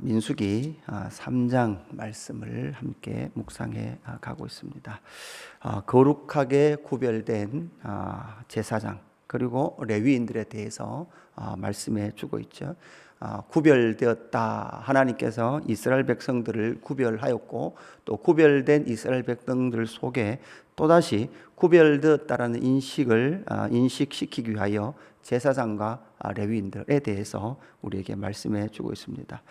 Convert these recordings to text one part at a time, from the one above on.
민수기 3장 말씀을 함께 묵상해 가고 있습니다. 거룩하게 구별된 제사장 그리고 레위인들에 대해서 말씀해 주고 있죠. 구별되었다. 하나님께서 이스라엘 백성들을 구별하였고 또 구별된 이스라엘 백성들 속에 또다시 구별되었다라는 인식을 인식시키기 위하여 제사장과 레위인들에 대해서 우리에게 말씀해 주고 있습니다.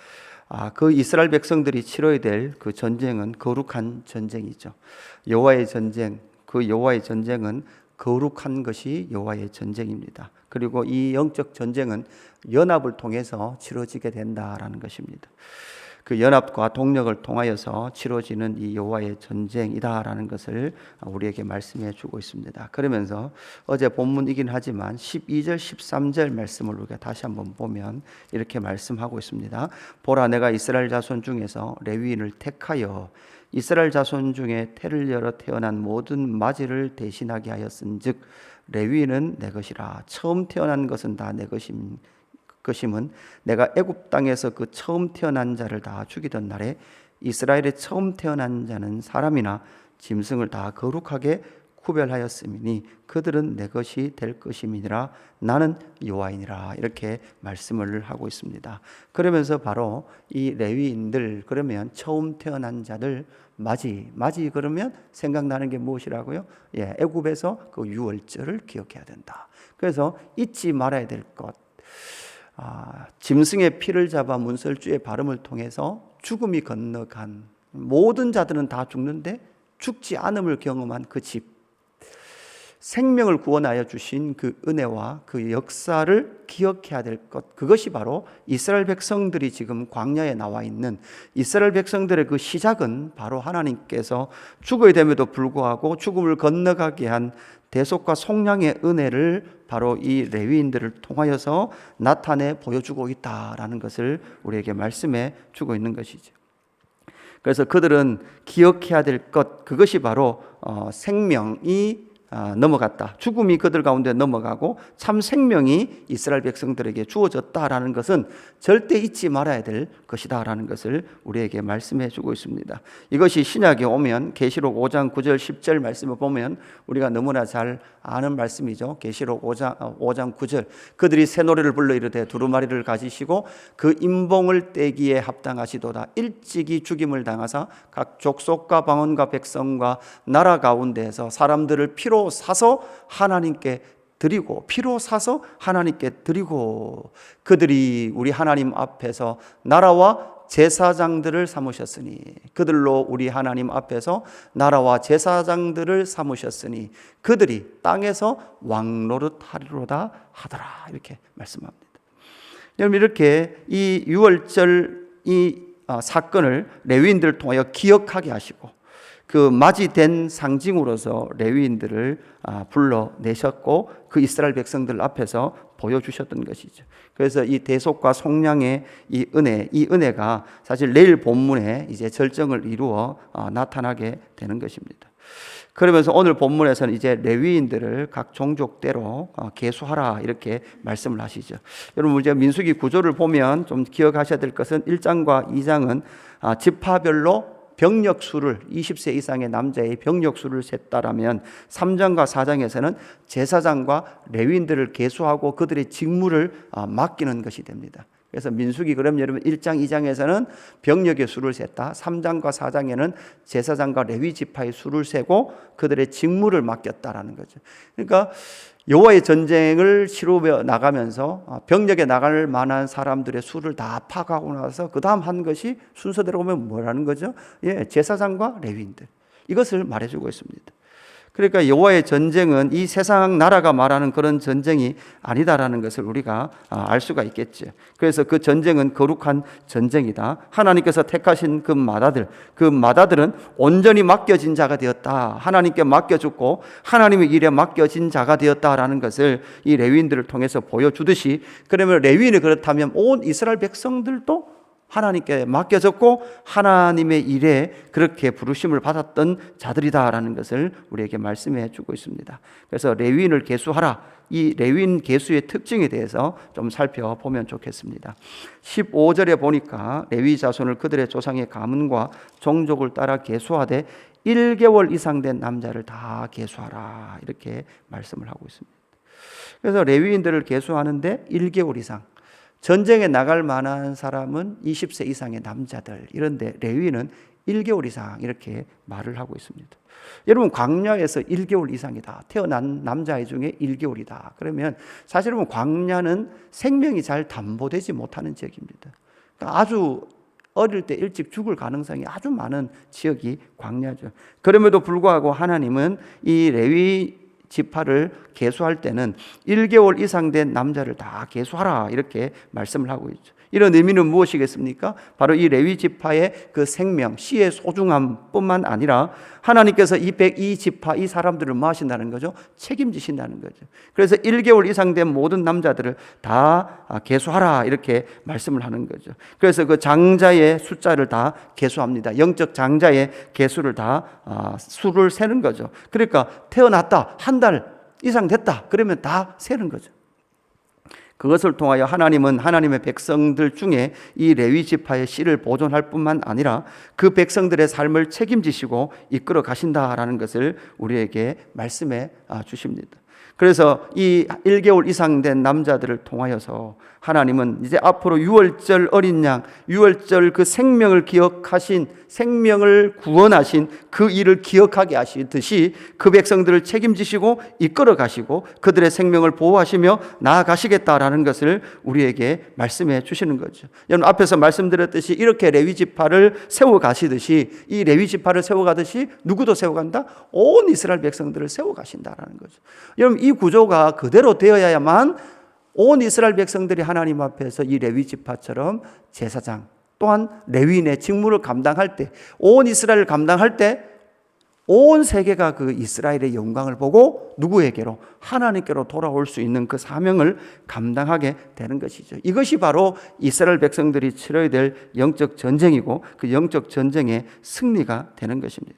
그 이스라엘 백성들이 치러야 될 그 전쟁은 거룩한 전쟁이죠. 여호와의 전쟁, 그 여호와의 전쟁은 거룩한 것이 여호와의 전쟁입니다. 그리고 이 영적 전쟁은 연합을 통해서 치러지게 된다라는 것입니다. 그 연합과 동력을 통하여서 치러지는 이 여호와의 전쟁이다라는 것을 우리에게 말씀해 주고 있습니다. 그러면서 어제 본문이긴 하지만 12절 13절 말씀을 우리가 다시 한번 보면 이렇게 말씀하고 있습니다. 보라, 내가 이스라엘 자손 중에서 레위인을 택하여 이스라엘 자손 중에 태를 열어 태어난 모든 맞이를 대신하게 하였은즉 레위인은 내 것이라. 처음 태어난 것은 다 내 것임은 내가 애굽 땅에서 그 처음 태어난 자를 다 죽이던 날에 이스라엘의 처음 태어난 자는 사람이나 짐승을 다 거룩하게 구별하였음이니 그들은 내 것이 될 것임이니라. 나는 여호와이니라. 이렇게 말씀을 하고 있습니다. 그러면서 바로 이 레위인들, 그러면 처음 태어난 자들, 맞이 그러면 생각나는 게 무엇이라고요? 애굽에서 그 유월절을 기억해야 된다. 그래서 잊지 말아야 될 것, 짐승의 피를 잡아 문설주의 발음을 통해서 죽음이 건너간 모든 자들은 다 죽는데 죽지 않음을 경험한 그 집, 생명을 구원하여 주신 그 은혜와 그 역사를 기억해야 될 것, 그것이 바로 이스라엘 백성들이 지금 광야에 나와 있는 이스라엘 백성들의 그 시작은 바로 하나님께서 죽어야 됨에도 불구하고 죽음을 건너가게 한 대속과 속량의 은혜를 바로 이 레위인들을 통하여서 나타내 보여주고 있다라는 것을 우리에게 말씀해 주고 있는 것이죠. 그래서 그들은 기억해야 될 것, 그것이 바로 생명이 넘어갔다. 죽음이 그들 가운데 넘어가고 참 생명이 이스라엘 백성들에게 주어졌다라는 것은 절대 잊지 말아야 될 것이다라는 것을 우리에게 말씀해 주고 있습니다. 이것이 신약에 오면 계시록 5장 9절 10절 말씀을 보면 우리가 너무나 잘 아는 말씀이죠. 계시록 5장 9절 그들이 새 노래를 불러 이르되 두루마리를 가지시고 그 임봉을 떼기에 합당하시도다. 일찍이 죽임을 당하사 각 족속과 방언과 백성과 나라 가운데에서 사람들을 피로 사서 하나님께 드리고, 피로 사서 하나님께 드리고, 그들이 우리 하나님 앞에서 나라와 제사장들을 삼으셨으니, 그들로 우리 하나님 앞에서 나라와 제사장들을 삼으셨으니 그들이 땅에서 왕노릇하리로다 하더라. 이렇게 말씀합니다. 여러분, 이렇게 이 유월절 이 사건을 레위인들을 통하여 기억하게 하시고 그 맞이된 상징으로서 레위인들을 불러내셨고 그 이스라엘 백성들 앞에서 보여주셨던 것이죠. 그래서 이 대속과 속량의 이 은혜가 사실 내일 본문에 이제 절정을 이루어 나타나게 되는 것입니다. 그러면서 오늘 본문에서는 이제 레위인들을 각 종족대로 계수하라 이렇게 말씀을 하시죠. 여러분, 이제 민수기 구조를 보면 좀 기억하셔야 될 것은 1장과 2장은 지파별로 병력 수를 20세 이상의 남자의 병력 수를 셌다라면 3장과 4장에서는 제사장과 레위인들을 계수하고 그들의 직무를 맡기는 것이 됩니다. 그래서 민수기 그럼 여러분 1장 2장에서는 병력의 수를 셌다. 3장과 4장에는 제사장과 레위 지파의 수를 세고 그들의 직무를 맡겼다라는 거죠. 그러니까 여호와의 전쟁을 치루어 나가면서 병력에 나갈 만한 사람들의 수를 다 파악하고 나서 그 다음 한 것이 순서대로 보면 뭐라는 거죠? 제사장과 레위인들, 이것을 말해주고 있습니다. 그러니까 여호와의 전쟁은 이 세상 나라가 말하는 그런 전쟁이 아니다라는 것을 우리가 알 수가 있겠죠. 그래서 그 전쟁은 거룩한 전쟁이다. 하나님께서 택하신 그 마다들은 온전히 맡겨진 자가 되었다. 하나님께 맡겨졌고 하나님의 일에 맡겨진 자가 되었다라는 것을 이 레위인들을 통해서 보여주듯이, 그러면 레위인이 그렇다면 온 이스라엘 백성들도 하나님께 맡겨졌고 하나님의 일에 그렇게 부르심을 받았던 자들이다라는 것을 우리에게 말씀해 주고 있습니다. 그래서 레위인을 계수하라. 이 레위인 계수의 특징에 대해서 좀 살펴보면 좋겠습니다. 15절에 보니까 레위 자손을 그들의 조상의 가문과 종족을 따라 계수하되 1개월 이상 된 남자를 다 계수하라, 이렇게 말씀을 하고 있습니다. 그래서 레위인들을 계수하는데 1개월 이상, 전쟁에 나갈 만한 사람은 20세 이상의 남자들, 이런데 레위는 1개월 이상 이렇게 말을 하고 있습니다. 여러분, 광야에서 1개월 이상이다, 태어난 남자아이 중에 1개월이다 그러면 사실은 광야는 생명이 잘 담보되지 못하는 지역입니다. 그러니까 아주 어릴 때 일찍 죽을 가능성이 아주 많은 지역이 광야죠. 그럼에도 불구하고 하나님은 이 레위 지파를 계수할 때는 1개월 이상 된 남자를 다 계수하라, 이렇게 말씀을 하고 있죠. 이런 의미는 무엇이겠습니까? 바로 이 레위 지파의 그 생명, 씨의 소중함뿐만 아니라 하나님께서 이 지파, 이 사람들을 뭐 하신다는 거죠? 책임지신다는 거죠. 그래서 1개월 이상 된 모든 남자들을 다 계수하라, 이렇게 말씀을 하는 거죠. 그래서 그 장자의 숫자를 다 계수합니다. 영적 장자의 계수를 다 수를 세는 거죠. 그러니까 태어났다, 한 달 이상 됐다 그러면 다 세는 거죠. 그것을 통하여 하나님은 하나님의 백성들 중에 이 레위 지파의 씨를 보존할 뿐만 아니라 그 백성들의 삶을 책임지시고 이끌어 가신다라는 것을 우리에게 말씀해 주십니다. 그래서 이 1개월 이상 된 남자들을 통하여서 하나님은 이제 앞으로 유월절 어린 양, 유월절 그 생명을 기억하신, 생명을 구원하신 그 일을 기억하게 하시듯이 그 백성들을 책임지시고 이끌어 가시고 그들의 생명을 보호하시며 나아가시겠다라는 것을 우리에게 말씀해 주시는 거죠. 여러분, 앞에서 말씀드렸듯이 이렇게 레위 지파를 세워 가시듯이, 이 레위 지파를 세워 가듯이 누구도 세워 간다? 온 이스라엘 백성들을 세워 가신다라는 거죠. 여러분, 이 구조가 그대로 되어야만 온 이스라엘 백성들이 하나님 앞에서 이 레위 지파처럼 제사장 또한 레위인의 직무를 감당할 때, 온 이스라엘을 감당할 때 온 세계가 그 이스라엘의 영광을 보고 누구에게로? 하나님께로 돌아올 수 있는 그 사명을 감당하게 되는 것이죠. 이것이 바로 이스라엘 백성들이 치러야 될 영적 전쟁이고 그 영적 전쟁의 승리가 되는 것입니다.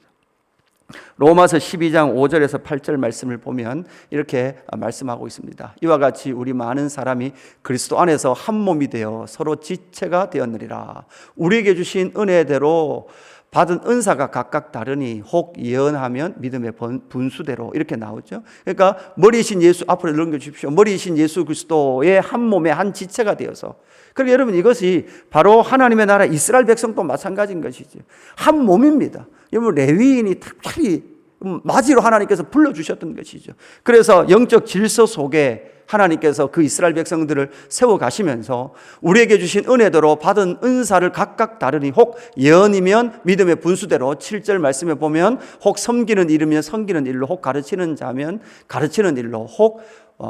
로마서 12장 5절에서 8절 말씀을 보면 이렇게 말씀하고 있습니다. 이와 같이 우리 많은 사람이 그리스도 안에서 한 몸이 되어 서로 지체가 되었느니라. 우리에게 주신 은혜대로 받은 은사가 각각 다르니 혹 예언하면 믿음의 분수대로, 이렇게 나오죠. 그러니까 머리이신 예수, 앞으로 넘겨주십시오. 머리이신 예수 그리스도의 한 몸의 한 지체가 되어서, 그러니까 여러분, 이것이 바로 하나님의 나라 이스라엘 백성도 마찬가지인 것이죠. 한 몸입니다. 여러분, 레위인이 특별히 맞이로 하나님께서 불러주셨던 것이죠. 그래서 영적 질서 속에 하나님께서 그 이스라엘 백성들을 세워가시면서 우리에게 주신 은혜대로 받은 은사를 각각 다르니 혹 예언이면 믿음의 분수대로, 7절 말씀에 보면 혹 섬기는 일이면 섬기는 일로, 혹 가르치는 자면 가르치는 일로, 혹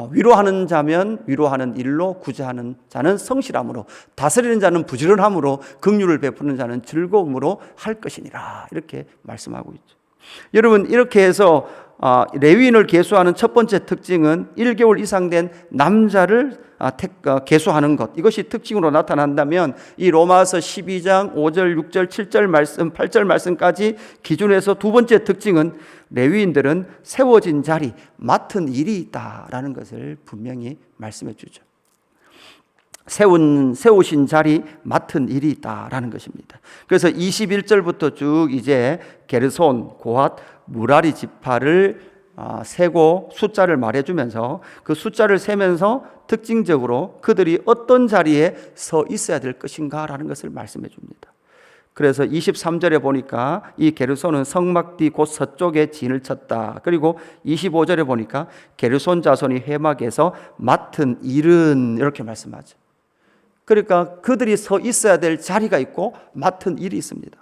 위로하는 자면 위로하는 일로, 구제하는 자는 성실함으로, 다스리는 자는 부지런함으로, 긍휼을 베푸는 자는 즐거움으로 할 것이니라, 이렇게 말씀하고 있죠. 여러분, 이렇게 해서 레위인을 계수하는 첫 번째 특징은 1개월 이상 된 남자를 계수하는 것, 이것이 특징으로 나타난다면 이 로마서 12장 5절, 6절, 7절 말씀, 8절 말씀까지 기준해서 두 번째 특징은 레위인들은 세워진 자리, 맡은 일이 있다라는 것을 분명히 말씀해 주죠. 세우신 자리, 맡은 일이 있다라는 것입니다. 그래서 21절부터 쭉 이제 게르손, 고핫, 무라리 지파를 세고 숫자를 말해주면서 그 숫자를 세면서 특징적으로 그들이 어떤 자리에 서 있어야 될 것인가라는 것을 말씀해 줍니다. 그래서 23절에 보니까 이 게르손은 성막 뒤 곧 서쪽에 진을 쳤다. 그리고 25절에 보니까 게르손 자손이 회막에서 맡은 일은, 이렇게 말씀하죠. 그러니까 그들이 서 있어야 될 자리가 있고 맡은 일이 있습니다.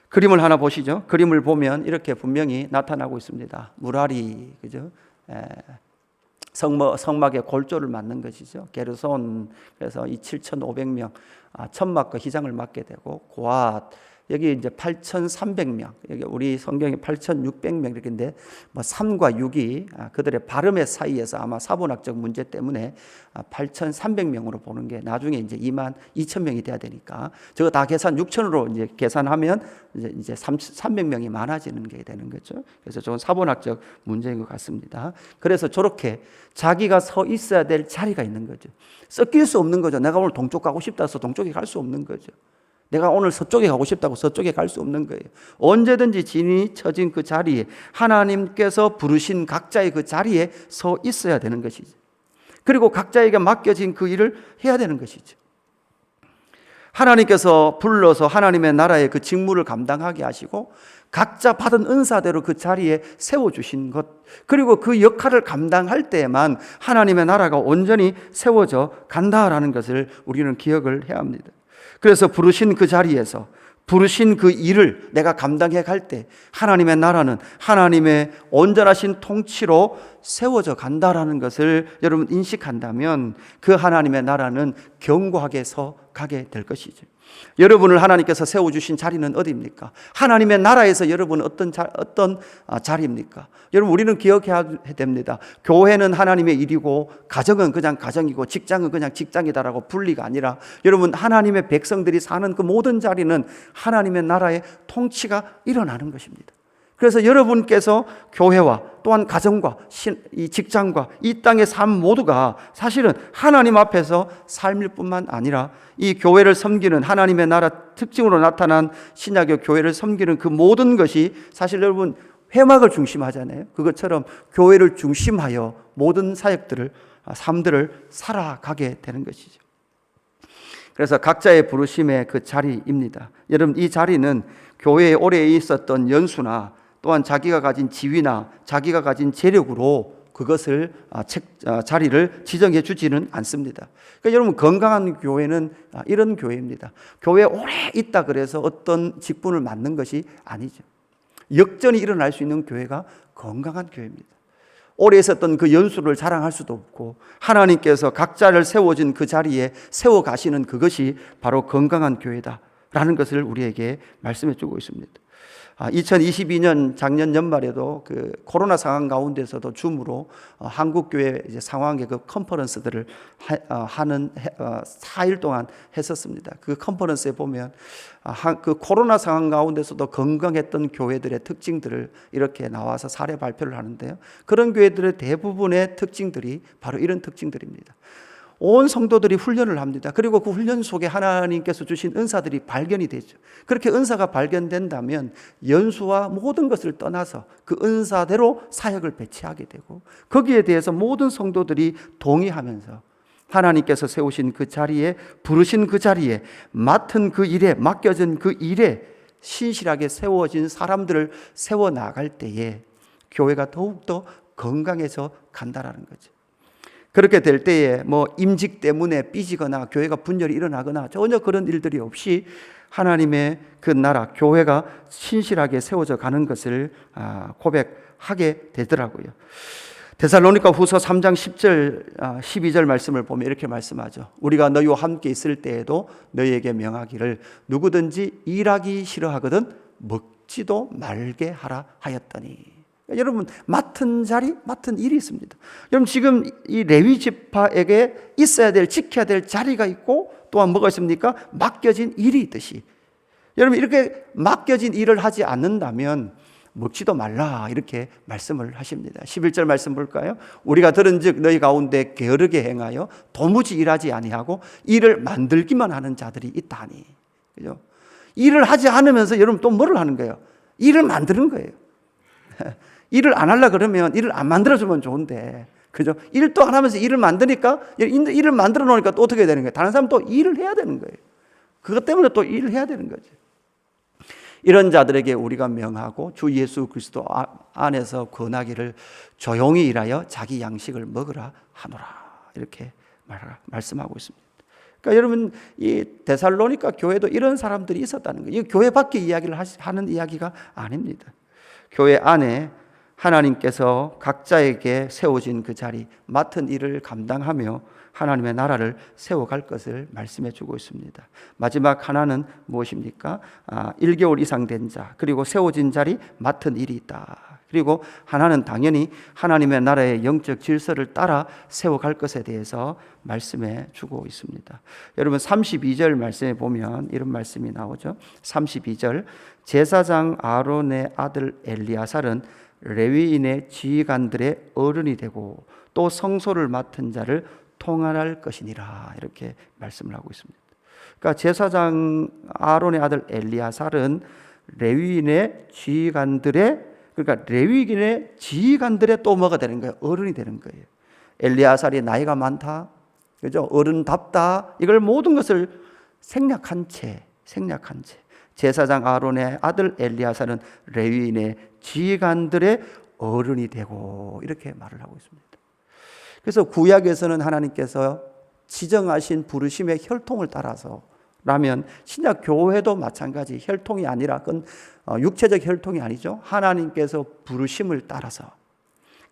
그림을 하나 보시죠. 그림을 보면 이렇게 분명히 나타나고 있습니다. 무라리, 그죠? 성막의 골조를 맡는 것이죠. 게르손. 그래서 이 7,500명 천막과 휘장을 맡게 되고 고앗 여기 이제 8,300명, 여기 우리 성경에 8,600명 이렇게인데 뭐 3과 6이 그들의 발음의 사이에서 아마 사본학적 문제 때문에 8,300명으로 보는 게 나중에 이제 22,000명이 돼야 되니까 저거 다 계산 6,000으로 이제 계산하면 이제 300명이 많아지는 게 되는 거죠. 그래서 저건 사본학적 문제인 것 같습니다. 그래서 저렇게 자기가 서 있어야 될 자리가 있는 거죠. 섞일 수 없는 거죠. 내가 오늘 동쪽 가고 싶다 해서 동쪽에 갈 수 없는 거죠. 내가 오늘 서쪽에 가고 싶다고 서쪽에 갈 수 없는 거예요. 언제든지 진이 쳐진 그 자리에 하나님께서 부르신 각자의 그 자리에 서 있어야 되는 것이죠. 그리고 각자에게 맡겨진 그 일을 해야 되는 것이죠. 하나님께서 불러서 하나님의 나라의 그 직무를 감당하게 하시고 각자 받은 은사대로 그 자리에 세워주신 것, 그리고 그 역할을 감당할 때에만 하나님의 나라가 온전히 세워져 간다라는 것을 우리는 기억을 해야 합니다. 그래서 부르신 그 자리에서 부르신 그 일을 내가 감당해 갈 때 하나님의 나라는 하나님의 온전하신 통치로 세워져 간다라는 것을 여러분 인식한다면 그 하나님의 나라는 견고하게 서 가게 될 것이죠. 여러분을 하나님께서 세워주신 자리는 어디입니까? 하나님의 나라에서 여러분은 어떤 자리입니까? 여러분 우리는 기억해야 됩니다. 교회는 하나님의 일이고 가정은 그냥 가정이고 직장은 그냥 직장이다라고 분리가 아니라 여러분 하나님의 백성들이 사는 그 모든 자리는 하나님의 나라의 통치가 일어나는 것입니다. 그래서 여러분께서 교회와 또한 가정과 이 직장과 이 땅의 삶 모두가 사실은 하나님 앞에서 삶일 뿐만 아니라 이 교회를 섬기는 하나님의 나라 특징으로 나타난 신약의 교회를 섬기는 그 모든 것이 사실 여러분 회막을 중심하잖아요. 그것처럼 교회를 중심하여 모든 사역들을 삶들을 살아가게 되는 것이죠. 그래서 각자의 부르심의 그 자리입니다. 여러분 이 자리는 교회에 오래 있었던 연수나 또한 자기가 가진 지위나 자기가 가진 재력으로 그것을 자리를 지정해 주지는 않습니다. 그러니까 여러분 건강한 교회는 이런 교회입니다. 교회에 오래 있다 그래서 어떤 직분을 맡는 것이 아니죠. 역전이 일어날 수 있는 교회가 건강한 교회입니다. 오래 있었던 그 연수를 자랑할 수도 없고 하나님께서 각자를 세워진 그 자리에 세워 가시는 그것이 바로 건강한 교회다라는 것을 우리에게 말씀해 주고 있습니다. 2022년 작년 연말에도 그 코로나 상황 가운데서도 줌으로 한국교회 이제 상황의 그 컨퍼런스들을 하는 4일 동안 했었습니다. 그 컨퍼런스에 보면 그 코로나 상황 가운데서도 건강했던 교회들의 특징들을 이렇게 나와서 사례 발표를 하는데요. 그런 교회들의 대부분의 특징들이 바로 이런 특징들입니다. 온 성도들이 훈련을 합니다. 그리고 그 훈련 속에 하나님께서 주신 은사들이 발견이 되죠. 그렇게 은사가 발견된다면 연수와 모든 것을 떠나서 그 은사대로 사역을 배치하게 되고 거기에 대해서 모든 성도들이 동의하면서 하나님께서 세우신 그 자리에 부르신 그 자리에 맡은 그 일에 맡겨진 그 일에 신실하게 세워진 사람들을 세워나갈 때에 교회가 더욱더 건강해져 간다라는 거죠. 그렇게 될 때에 뭐 임직 때문에 삐지거나 교회가 분열이 일어나거나 전혀 그런 일들이 없이 하나님의 그 나라 교회가 신실하게 세워져 가는 것을 고백하게 되더라고요. 데살로니가 후서 3장 10절 12절 말씀을 보면 이렇게 말씀하죠. 우리가 너희와 함께 있을 때에도 너희에게 명하기를 누구든지 일하기 싫어하거든 먹지도 말게 하라 하였더니. 여러분 맡은 자리, 맡은 일이 있습니다. 여러분 지금 이 레위 지파에게 있어야 될, 지켜야 될 자리가 있고 또한 뭐가 있습니까? 맡겨진 일이 있듯이 여러분 이렇게 맡겨진 일을 하지 않는다면 먹지도 말라 이렇게 말씀을 하십니다. 11절 말씀 볼까요? 우리가 들은즉 너희 가운데 게으르게 행하여 도무지 일하지 아니하고 일을 만들기만 하는 자들이 있다니. 그죠? 일을 하지 않으면서 여러분 또 뭐를 하는 거예요? 일을 만드는 거예요. 일을 안 하려 그러면 일을 안 만들어주면 좋은데, 그죠? 일도 안 하면서 일을 만드니까, 일을 만들어 놓으니까 또 어떻게 되는 거예요? 다른 사람 또 일을 해야 되는 거예요. 그것 때문에 또 일을 해야 되는 거죠. 이런 자들에게 우리가 명하고 주 예수 그리스도 안에서 권하기를 조용히 일하여 자기 양식을 먹으라 하노라. 이렇게 말씀하고 있습니다. 그러니까 여러분 이 데살로니가 교회도 이런 사람들이 있었다는 거예요. 이 교회 밖에 이야기를 하는 이야기가 아닙니다. 교회 안에 하나님께서 각자에게 세워진 그 자리, 맡은 일을 감당하며 하나님의 나라를 세워갈 것을 말씀해 주고 있습니다. 마지막 하나는 무엇입니까? 1개월 이상 된 자, 그리고 세워진 자리 맡은 일이 있다. 그리고 하나는 당연히 하나님의 나라의 영적 질서를 따라 세워갈 것에 대해서 말씀해 주고 있습니다. 여러분 32절 말씀에 보면 이런 말씀이 나오죠. 32절, 제사장 아론의 아들 엘리야살은 레위인의 지휘관들의 어른이 되고 또 성소를 맡은 자를 통할할 것이니라, 이렇게 말씀을 하고 있습니다. 그러니까 제사장 아론의 아들 엘리야살은 레위인의 지휘관들의, 그러니까 레위인의 지휘관들의 또 뭐가 되는 거예요? 어른이 되는 거예요. 엘리야살이 나이가 많다, 그죠? 어른답다, 이걸 모든 것을 생략한 채 제사장 아론의 아들 엘리야살은 레위인의 지휘관들의 어른이 되고, 이렇게 말을 하고 있습니다. 그래서 구약에서는 하나님께서 지정하신 부르심의 혈통을 따라서 라면, 신약 교회도 마찬가지 혈통이 아니라 그건 육체적 혈통이 아니죠. 하나님께서 부르심을 따라서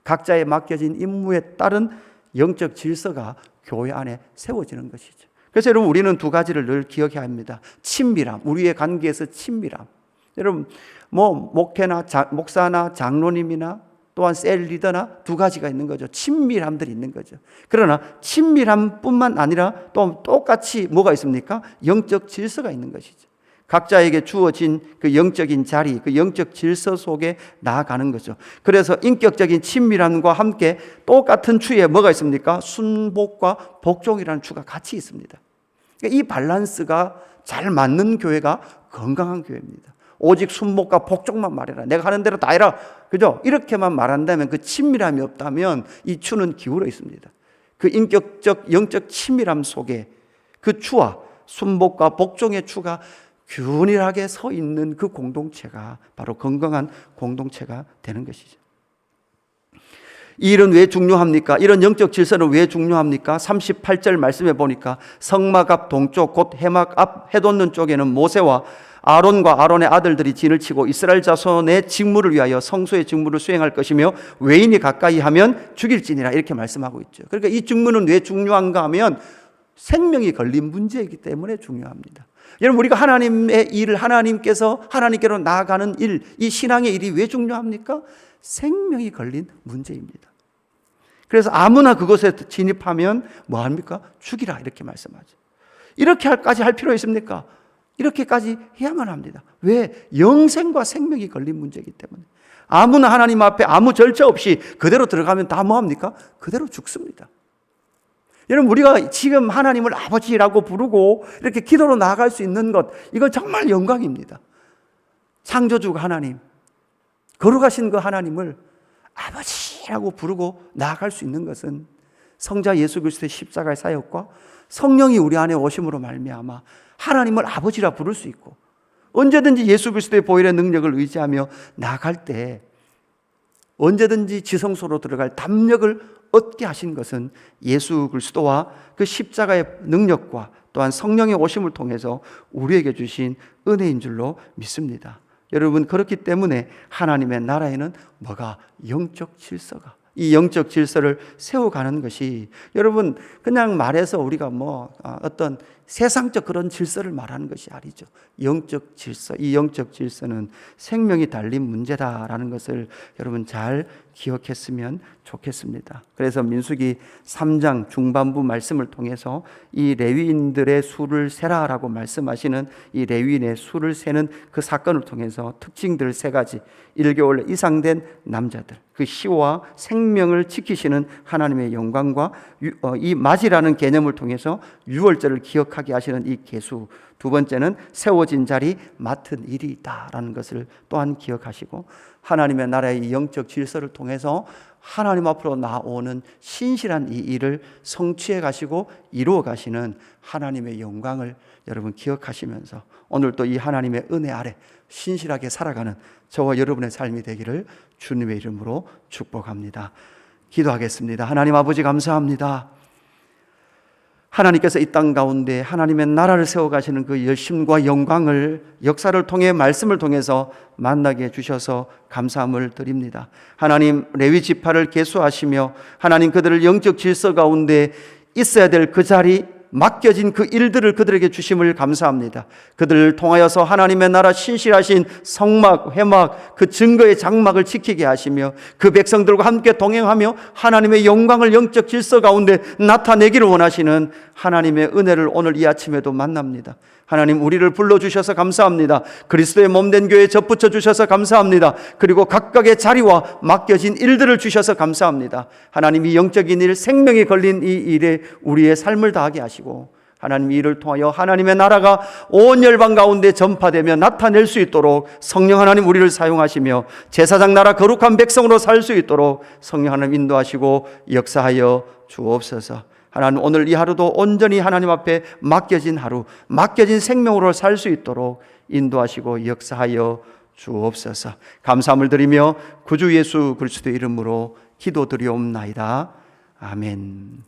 각자의 맡겨진 임무에 따른 영적 질서가 교회 안에 세워지는 것이죠. 그래서 여러분, 우리는 두 가지를 늘 기억해야 합니다. 친밀함, 우리의 관계에서 친밀함. 여러분, 목회나 목사나 장로님이나 또한 셀 리더나 두 가지가 있는 거죠. 친밀함들이 있는 거죠. 그러나 친밀함뿐만 아니라 또 똑같이 뭐가 있습니까? 영적 질서가 있는 것이죠. 각자에게 주어진 그 영적인 자리, 그 영적 질서 속에 나아가는 거죠. 그래서 인격적인 친밀함과 함께 똑같은 추에 뭐가 있습니까? 순복과 복종이라는 추가 같이 있습니다. 이 밸런스가 잘 맞는 교회가 건강한 교회입니다. 오직 순복과 복종만 말해라, 내가 하는 대로 다 해라, 그죠? 이렇게만 말한다면, 그 친밀함이 없다면 이 추는 기울어 있습니다. 그 인격적 영적 친밀함 속에 그 추와 순복과 복종의 추가 균일하게 서 있는 그 공동체가 바로 건강한 공동체가 되는 것이죠. 이 일은 왜 중요합니까? 이런 영적 질서는 왜 중요합니까? 38절 말씀해 보니까 성막 앞 동쪽 곧 해막 앞 해돋는 쪽에는 모세와 아론과 아론의 아들들이 진을 치고 이스라엘 자손의 직무를 위하여 성소의 직무를 수행할 것이며 외인이 가까이 하면 죽일지니라, 이렇게 말씀하고 있죠. 그러니까 이 직무는 왜 중요한가 하면 생명이 걸린 문제이기 때문에 중요합니다. 여러분, 우리가 하나님의 일을 하나님께로 나아가는 일, 이 신앙의 일이 왜 중요합니까? 생명이 걸린 문제입니다. 그래서 아무나 그곳에 진입하면 뭐합니까? 죽이라, 이렇게 말씀하죠. 이렇게까지 할 필요 있습니까? 이렇게까지 해야만 합니다. 왜? 영생과 생명이 걸린 문제이기 때문에. 아무나 하나님 앞에 아무 절차 없이 그대로 들어가면 다 뭐합니까? 그대로 죽습니다. 여러분, 우리가 지금 하나님을 아버지라고 부르고 이렇게 기도로 나아갈 수 있는 것, 이건 정말 영광입니다. 창조주가 하나님, 거룩하신 그 하나님을 아버지라고 부르고 나아갈 수 있는 것은 성자 예수 그리스도의 십자가의 사역과 성령이 우리 안에 오심으로 말미암아 하나님을 아버지라 부를 수 있고, 언제든지 예수 그리스도의 보혈의 능력을 의지하며 나아갈 때 언제든지 지성소로 들어갈 담력을 얻게 하신 것은 예수 그리스도와 그 십자가의 능력과 또한 성령의 오심을 통해서 우리에게 주신 은혜인 줄로 믿습니다. 여러분, 그렇기 때문에 하나님의 나라에는 뭐가? 영적 질서가, 이 영적 질서를 세워가는 것이, 여러분, 그냥 말해서 우리가 어떤 세상적 그런 질서를 말하는 것이 아니죠. 영적 질서, 이 영적 질서는 생명이 달린 문제다라는 것을 여러분 잘 기억했으면 좋겠습니다. 그래서 민수기 3장 중반부 말씀을 통해서 이 레위인들의 수를 세라라고 말씀하시는 이 레위인의 수를 세는 그 사건을 통해서 특징들 3가지, 1개월 이상 된 남자들, 그 시와 생명을 지키시는 하나님의 영광과 이 맞이라는 개념을 통해서 유월절을 기억하게 하시는 이 계수, 두 번째는 세워진 자리 맡은 일이 있다라는 것을 또한 기억하시고, 하나님의 나라의 영적 질서를 통해서 하나님 앞으로 나오는 신실한 이 일을 성취해 가시고 이루어 가시는 하나님의 영광을 여러분 기억하시면서 오늘 또 이 하나님의 은혜 아래 신실하게 살아가는 저와 여러분의 삶이 되기를 주님의 이름으로 축복합니다. 기도하겠습니다. 하나님 아버지, 감사합니다. 하나님께서 이 땅 가운데 하나님의 나라를 세워가시는 그 열심과 영광을 역사를 통해 말씀을 통해서 만나게 해주셔서 감사함을 드립니다. 하나님, 레위 지파를 계수하시며 하나님 그들을 영적 질서 가운데 있어야 될 그 자리, 맡겨진 그 일들을 그들에게 주심을 감사합니다. 그들을 통하여서 하나님의 나라 신실하신 성막, 회막, 그 증거의 장막을 지키게 하시며 그 백성들과 함께 동행하며 하나님의 영광을 영적 질서 가운데 나타내기를 원하시는 하나님의 은혜를 오늘 이 아침에도 만납니다. 하나님, 우리를 불러주셔서 감사합니다. 그리스도의 몸된 교회에 접붙여 주셔서 감사합니다. 그리고 각각의 자리와 맡겨진 일들을 주셔서 감사합니다. 하나님, 이 영적인 일, 생명이 걸린 이 일에 우리의 삶을 다하게 하시고 하나님, 이 일을 통하여 하나님의 나라가 온 열방 가운데 전파되며 나타낼 수 있도록 성령 하나님 우리를 사용하시며 제사장 나라 거룩한 백성으로 살 수 있도록 성령 하나님 인도하시고 역사하여 주옵소서. 하나님, 오늘 이 하루도 온전히 하나님 앞에 맡겨진 하루, 맡겨진 생명으로 살 수 있도록 인도하시고 역사하여 주옵소서. 감사함을 드리며 구주 예수 그리스도의 이름으로 기도드리옵나이다. 아멘.